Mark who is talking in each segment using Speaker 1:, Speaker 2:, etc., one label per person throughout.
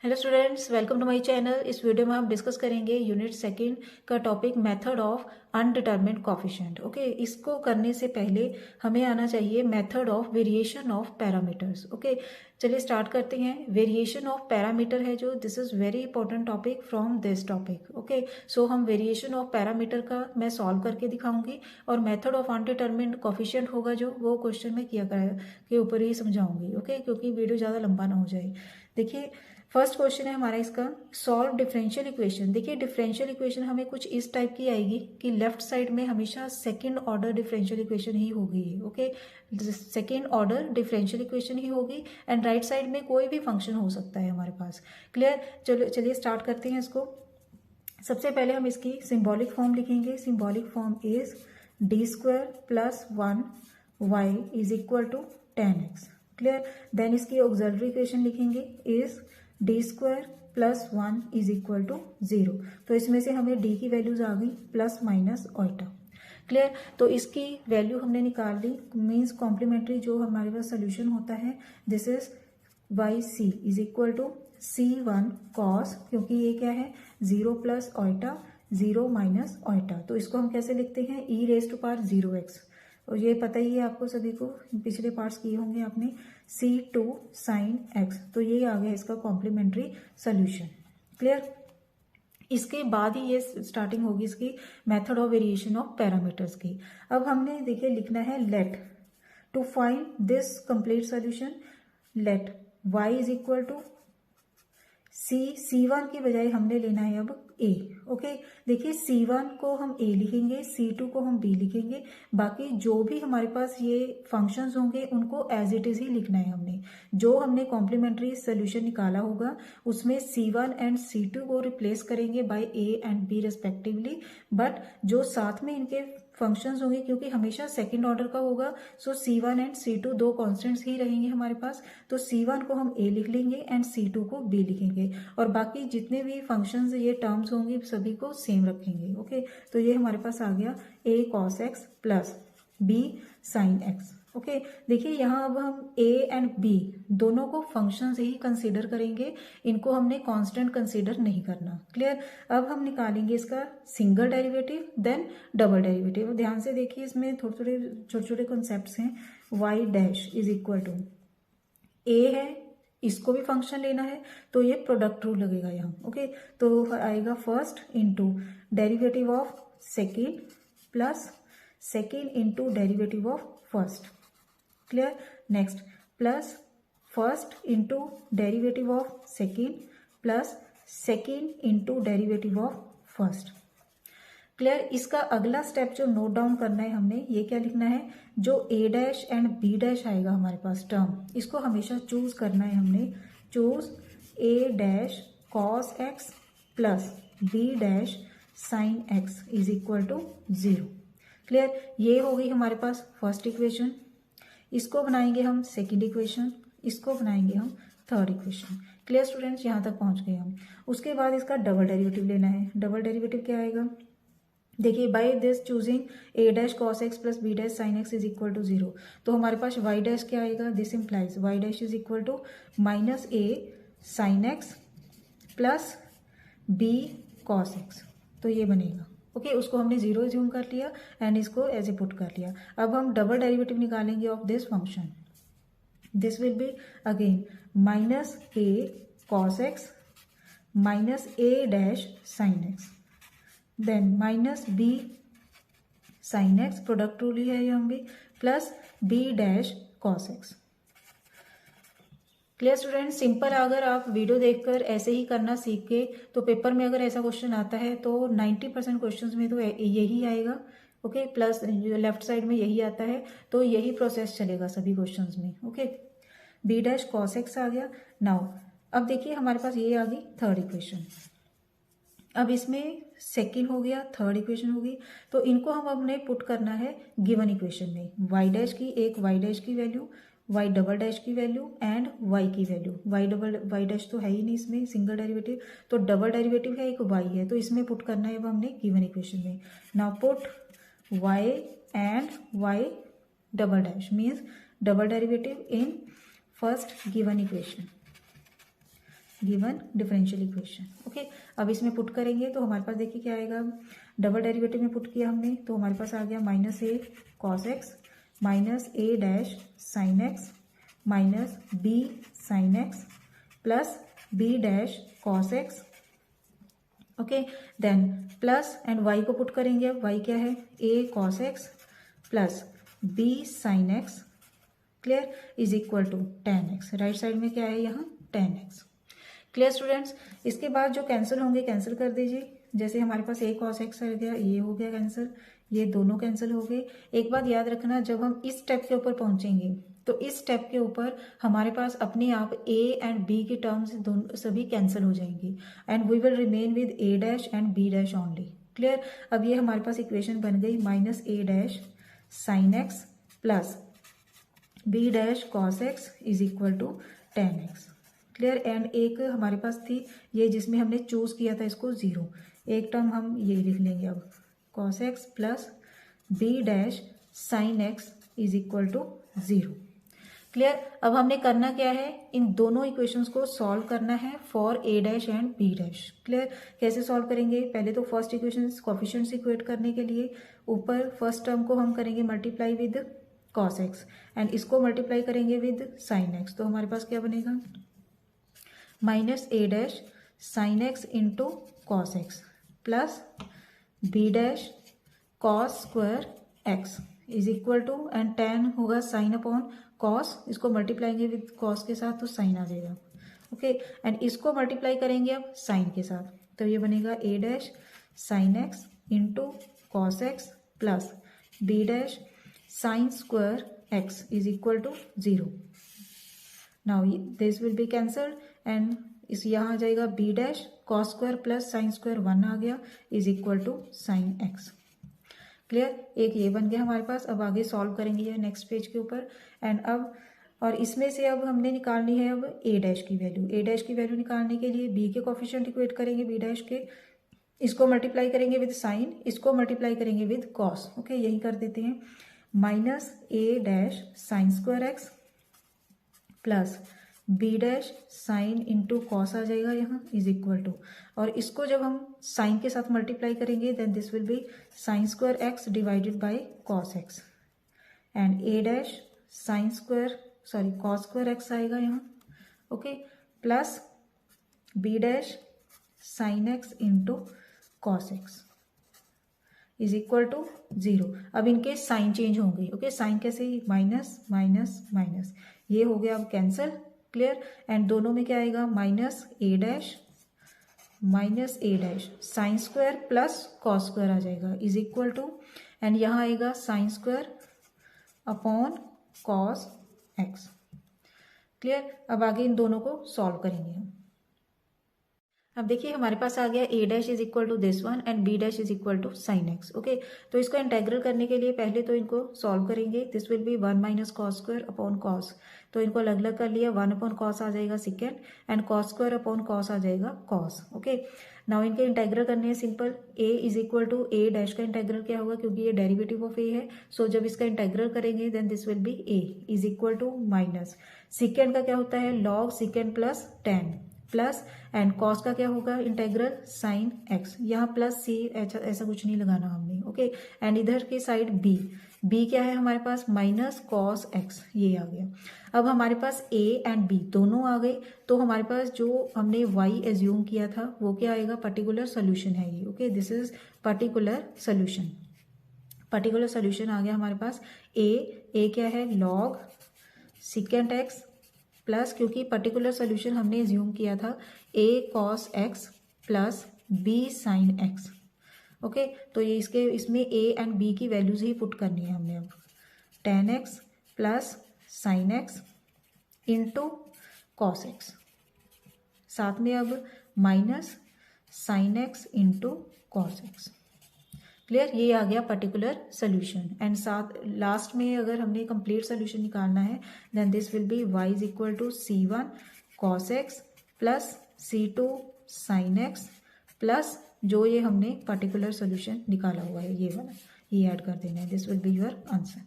Speaker 1: Hello students, welcome to my channel. इस video में हम डिस्कस करेंगे यूनिट सेकंड का topic method of undetermined coefficient. Okay, इसको करने से पहले हमें आना चाहिए method of variation of parameters. Okay, चलिए स्टार्ट करते हैं। वेरिएशन ऑफ पैरामीटर है जो, this is very important topic from this topic. Okay, so हम वेरिएशन ऑफ पैरामीटर का मैं सॉल्व करके दिखाऊंगी और मेथड ऑफ अनडिटरमिन्ड कोफिशिएंट होगा जो, वो क्वेश्चन में किया के ऊपर ही समझाऊंगी। ओके, क्योंकि वीडियो ज़्यादा लंबा ना हो जाए। देखिए, फर्स्ट क्वेश्चन है हमारा इसका, सॉल्व डिफरेंशियल इक्वेशन। देखिए, डिफरेंशियल इक्वेशन हमें कुछ इस टाइप की आएगी कि लेफ्ट साइड में हमेशा सेकंड ऑर्डर डिफरेंशियल इक्वेशन ही होगी। Okay, second order differential equation ही होगी एंड राइट साइड में कोई भी फंक्शन हो सकता है हमारे पास। क्लियर? चलो चलिए स्टार्ट करते हैं इसको। सबसे पहले हम इसकी सिंबॉलिक फॉर्म लिखेंगे। Symbolic form is D square plus 1y is equal to 10x। Clear? Then इसकी ऑक्सिलरी इक्वेशन लिखेंगे is D square plus 1 is equal to 0। तो इसमें से हमें डी की वैल्यूज आ गई प्लस माइनस ओइटा। क्लियर? तो इसकी वैल्यू हमने निकाल ली, मीन्स कॉम्प्लीमेंट्री जो हमारे पास सोल्यूशन होता है, this is y c is equal to C1 cos, क्योंकि ये क्या है 0 प्लस ओइटा 0 माइनस ओइटा। तो इसको हम कैसे लिखते हैं, e raise to power 0x। और ये पता ही है आपको सभी को, पिछले पार्ट्स किए होंगे आपने, C2 साइन x। तो ये आ गया इसका कॉम्प्लीमेंट्री सोल्यूशन। क्लियर? इसके बाद ही ये स्टार्टिंग होगी इसकी method of variation of parameters की। अब हमने देखिए लिखना है let to find this complete solution, let y is equal to C1 की बजाय हमने लेना है अब A। ओके, देखिए C1 को हम A लिखेंगे, C2 को हम B लिखेंगे, बाकी जो भी हमारे पास ये फंक्शंस होंगे उनको एज इट इज ही लिखना है हमने। जो हमने कॉम्प्लीमेंट्री सोल्यूशन निकाला होगा उसमें C1 एंड C2 को रिप्लेस करेंगे by A and B respectively, but जो साथ में इनके फंक्शंस होंगे, क्योंकि हमेशा सेकंड ऑर्डर का होगा, सो C1 एंड C2 दो कांस्टेंट्स ही रहेंगे हमारे पास। तो C1 को हम A लिख लेंगे एंड C2 को B लिखेंगे, और बाकी जितने भी फंक्शंस ये टर्म्स होंगी सभी को सेम रखेंगे। ओके, तो ये हमारे पास आ गया A cos x plus B sin x। Okay, देखिए यहाँ अब हम A एंड B दोनों को फंक्शंस ही कंसीडर करेंगे, इनको हमने कांस्टेंट कंसीडर नहीं करना। क्लियर? अब हम निकालेंगे इसका single derivative then double derivative. ध्यान से देखिए, इसमें थोड़े छोटे कॉन्सेप्ट्स हैं। y dash is equal to A है, इसको भी फंक्शन लेना है तो ये प्रोडक्ट रूल लगेगा यहाँ। ओके, तो आएगा first into derivative of second plus second into derivative of first. Clear? Next plus first into derivative of second plus second into derivative of first. Clear? इसका अगला स्टेप जो नोट डाउन करना है हमने, ये क्या लिखना है, जो A dash and B dash आएगा हमारे पास टर्म, इसको हमेशा चूज करना है हमने। Choose A dash cos x plus B dash sine x is equal to 0। Clear? ये हो गई हमारे पास फर्स्ट इक्वेशन। इसको बनाएंगे हम सेकेंड इक्वेशन, इसको बनाएंगे हम थर्ड इक्वेशन। Clear students? यहाँ तक पहुंच गए हम। उसके बाद इसका डबल डेरिवेटिव लेना है। डबल डेरिवेटिव क्या आएगा, देखिए by this choosing A dash cos x plus B dash sine x is equal to 0। तो हमारे पास y डैश क्या आएगा, this implies y dash is equal to minus A sine x plus B cos x. तो ये बनेगा। Okay, उसको हमने 0 एज्यूम कर लिया एंड इसको एज ए पुट कर लिया। अब हम डबल डेरिवेटिव निकालेंगे of this function. This will be again minus A cos x minus A dash sine x, then minus B sine x, product rule ही है ये हम भी, plus B dash cos x. Clear student? Simple, अगर आप video देखकर ऐसे ही करना सीख के, तो पेपर में अगर ऐसा क्वेश्चन आता है तो 90% क्वेश्चंस में तो यही आएगा। ओके, प्लस लेफ्ट साइड में यही आता है, तो यही प्रोसेस चलेगा सभी क्वेश्चंस में। Okay, B dash cos x आ गया। नाउ अब देखिए हमारे पास ये आ गई थर्ड इक्वेशन। अब इसमें सेकेंड हो गया, थर्ड इक्वेशन होगी, तो इनको हम अपने पुट करना है गिवन इक्वेशन में। y डैश की एक y डैश की वैल्यू, y डबल डैश की वैल्यू एंड y की वैल्यू। y डैश तो है ही नहीं इसमें सिंगल डेरिवेटिव, तो डबल डेरिवेटिव है, एक y है, तो इसमें पुट करना है अब हमने गिवन इक्वेशन में। Now put y and y double dash means double derivative in first given equation. Given differential equation. Okay, अब इसमें पुट करेंगे तो हमारे पास देखिए क्या आएगा, डबल डेरिवेटिव में पुट किया हमने तो हमारे पास आ गया minus A cos x minus A dash sine x minus B sine x plus B dash cos x. Okay, then plus and y को पुट करेंगे। अब वाई क्या है, A cos x plus B sine x clear is equal to ten x. Right side में क्या है यहाँ, ten x. Clear students, इसके बाद जो कैंसिल होंगे कैंसिल कर दीजिए। जैसे हमारे पास ए कॉस एक्स आ गया, ये हो गया कैंसिल, ये दोनों कैंसिल हो गए। एक बात याद रखना, जब हम इस स्टेप के ऊपर पहुंचेंगे तो इस स्टेप के ऊपर हमारे पास अपने आप ए एंड बी की टर्म्स दोनों सभी कैंसिल हो जाएंगी and we will remain with A dash and B dash only. Clear, अब ये हमारे पास इक्वेशन बन गई minus A dash sine x plus B dash cos x is equal to ten x. Clear, and एक हमारे पास थी ये जिसमें हमने चूज किया था इसको जीरो, एक टर्म हम ये लिख लेंगे अब cos x plus B dash sine x is equal to zero. Clear, अब हमने करना क्या है, इन दोनों इक्वेशंस को सॉल्व करना है for A dash and B dash. Clear, कैसे सॉल्व करेंगे, पहले तो फर्स्ट इक्वेशन कोफिशिएंट्स इक्वेट करने के लिए ऊपर फर्स्ट टर्म को हम करेंगे multiply with cos x and इसको मल्टीप्लाई करेंगे विद साइन एक्स। तो हमारे पास क्या बनेगा, minus A dash sine x into cos x plus B dash cos square x is equal to and ten होगा साइन अपॉन कॉस, इसको मल्टीप्लाइंगे विद कॉस के साथ तो साइन आ जाएगा। ओके, एंड इसको मल्टीप्लाई करेंगे अब साइन के साथ तो ये बनेगा A dash sine x into cos x plus B dash sine square x is equal to zero. Now this will be cancelled and इस यहाँ आ जाएगा B dash cos square plus sine square one आ गया is equal to sine x. Clear, एक ये बन गया हमारे पास। अब आगे सॉल्व करेंगे ये नेक्स्ट पेज के ऊपर एंड अब और इसमें से अब हमने निकालनी है अब ए डैश की वैल्यू। ए डैश की वैल्यू निकालने के लिए बी के कोफिशिएंट इक्वेट करेंगे बी डैश के, इसको मल्टीप्लाई करेंगे विद साइन, इसको मल्टीप्लाई करेंगे विद कॉस। ओके, यही कर देते हैं, minus A dash sine square x plus B dash sine into cos आ जाएगा यहाँ इज इक्वल टू, और इसको जब हम साइन के साथ मल्टीप्लाई करेंगे then this will be sine square x divided by cos x and A dash sine square sorry cos square x आएगा यहाँ। Okay, plus B dash sine x into cos x is equal to zero. अब इनके sine change होंगे। Okay, sine कैसे, minus minus minus, ये हो गया अब कैंसिल। क्लियर, एंड दोनों में क्या आएगा, minus A dash sine square plus cos square आ जाएगा इज इक्वल टू एंड यहाँ आएगा sine square upon cos x. Clear, अब आगे इन दोनों को सॉल्व करेंगे हम। अब देखिए हमारे पास आ गया A dash is equal to this one and B dash is equal to sine x. Okay, तो इसको इंटेग्रल करने के लिए पहले तो इनको सॉल्व करेंगे। This will B one minus cos square upon cos, तो इनको अलग अलग कर लिया, वन अपॉन कॉस आ जाएगा second and cos square upon cos आ जाएगा कॉस। ओके, नाउ इनके इंटेग्रल करने हैं simple. A is equal to A dash का इंटेग्रल क्या होगा, क्योंकि ये डेरिवेटिव ऑफ ए है, सो जब इसका इंटेग्रल करेंगे then this will be A is equal to minus second का क्या होता है log second plus ten plus and cos का क्या होगा इंटेग्रल साइन एक्स, यहाँ प्लस सी ऐसा कुछ नहीं लगाना हमने। ओके, एंड इधर की साइड बी क्या है हमारे पास, माइनस कॉस एक्स, ये आ गया। अब हमारे पास ए एंड बी दोनों आ गए, तो हमारे पास जो हमने वाई एज्यूम किया था वो क्या आएगा, पर्टिकुलर सोल्यूशन है ये। Okay, this is particular solution. Particular solution आ गया हमारे पास। ए क्या है लॉग सेकेंड एक्स प्लस, क्योंकि पर्टिकुलर सोल्यूशन हमने एज्यूम किया था A cos x plus B sine x. Okay, तो ये इसमें ए एंड बी की वैल्यूज ही पुट करनी है हमने। अब ten x plus sine x into cos x, साथ में अब minus sine x into cos x. Clear, ये आ गया पर्टिकुलर सोल्यूशन एंड साथ लास्ट में अगर हमने कंप्लीट सोल्यूशन निकालना है then this will be y is equal to C one cos x plus C two sine x plus जो ये हमने पर्टिकुलर सोल्यूशन निकाला हुआ है ये वाला, ये ऐड कर देना है। This will be your answer.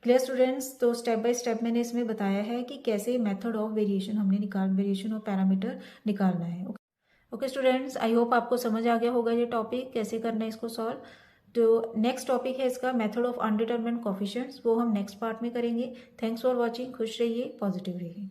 Speaker 1: Clear students? तो स्टेप बाय स्टेप मैंने इसमें बताया है कि कैसे मेथड ऑफ वेरिएशन हमने वेरिएशन ऑफ पैरामीटर निकालना है। ओके स्टूडेंट्स, आई होप आपको समझ आ गया होगा ये टॉपिक कैसे करना है इसको सॉल्व। तो नेक्स्ट टॉपिक है इसका मेथड ऑफ अनडिटरमिन्ड कोफिशिएंट्स, वो हम नेक्स्ट पार्ट में करेंगे। Thanks for watching. खुश रहिए, पॉजिटिव रहिए।